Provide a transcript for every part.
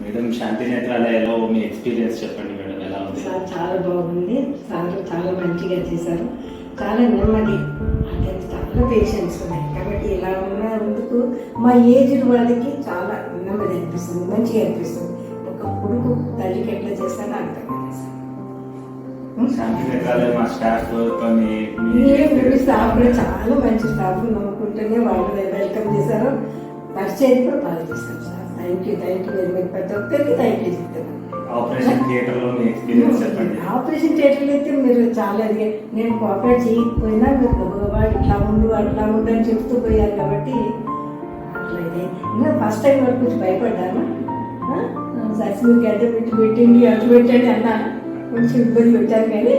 Madam శాంతి నేత్రాలయలో మీ experience చెప్పండి madam, ఎలా ఉంది? సార్ చాలా బాగుంది. సార్ చాలా మంచిగా చేశారు. చాలా నెమ్మది, అంటే చాలా పేషెన్స్ ఉన్నాయి కాబట్టి ఇలా ఉన్నందుకు మా ఏజ్డ్ వాళ్ళకి చాలా నెమ్మది అనిపిస్తుంది, మంచిగా అనిపిస్తుంది. ఒక కొడుకు తల్లికి ఎట్లా చేస్తారో అర్థం కాదు సార్. శాంతి నేత్రాలయ మా స్టాఫ్ స్టాఫ్ కూడా చాలా మంచి స్టాఫ్, నమ్ముకుంటూనే వాళ్ళు వెల్కమ్ చేశారు. పరిచయం కూడా బాగా చేస్తారు sir. Thank you very much. ప్రతి ఒక్కరికి థ్యాంక్ యూ చెప్తున్నాను. ఆపరేషన్ థియేటర్ లో మీ ఎక్స్పీరియన్స్ చెప్పండి. ఆపరేషన్ థియేటర్లో అయితే మీరు చాలా నేను కోఆపరేట్ చేయకపోయినా మీరు ఇట్లా ఉండు అట్లా ఉండు అని చెప్తూ పోయారు కాబట్టి అట్లా ఇదే. ఇంకా ఫస్ట్ టైం వరకు కొంచెం భయపడ్డాను. సర్టిఫికేట్ అడ్డు పెట్టండి అడ్డు పెట్టండి అన్నాను, కొంచెం ఇబ్బంది పెట్టాను. కానీ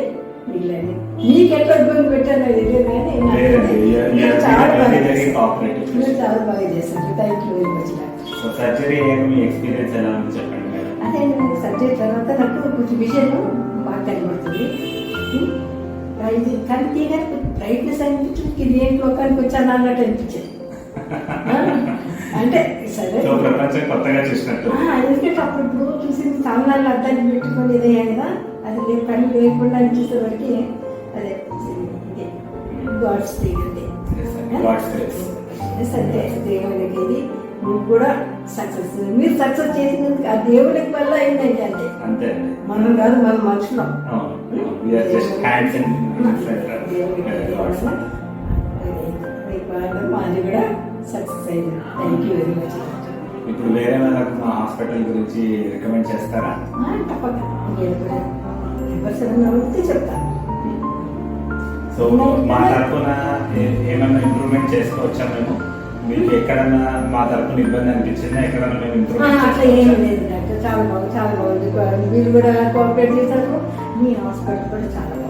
వీళ్ళని మీకు ఎట్లా ఇబ్బంది పెట్టాను అది తెలియదు, కానీ చాలా బాగా చేశాను. Thank you very much. Surgery me experience ఎలా ఉంది చెప్పండి మేడం. అదే సర్జరీ తర్వాత నాకు కొంచెం విషయం బాగా కనబడుతుంది. ఇది కానీ తీయగానే బ్రైట్నెస్ అనిపించింది, ఇది ఏం లోకానికి వచ్చాను అన్నట్టు అనిపించింది. అంటే సరే ప్రపంచం కొత్తగా చూసినట్టు. ఎందుకంటే అప్పుడు ఇప్పుడు చూసింది సామాన్లు అద్దాన్ని పెట్టుకొని ఇదే కదా, అది లేదు పని లేకుండా అనిపించేసరికి అదే గాడ్స్ తీయండి అంటే దేవునికి ఇది మీకు కూడా సక్సెస్. మీరు సక్సెస్ చేసినందుకు ఆ దేవుడికి వల్ల అయిందండి. అంతే, మనం కాదు, మన మనుషులు. మాది కూడా సక్సెస్ అయింది. Thank you very much. ఇప్పుడు వేరే వాళ్ళకు మా హాస్పిటల్ గురించి రికమెండ్ చేస్తారా? తప్పక చెప్తాను. సో మా తరఫున ఏమైనా ఇంప్రూవ్మెంట్ చేసుకోవచ్చా మేము? మీకు ఎక్కడన్నా మా తరఫున ఇబ్బంది అనిపించిందా? ఎక్కడన్నా మేము ఇంప్రూవ్మెంట్? అట్లా ఏం లేదు డాక్టర్, చాలా బాగుంది, చాలా బాగుంది. మీరు కూడా కోఆపరేట్ చేశారు. మీ హాస్పిటల్ కూడా చాలా బాగుంది.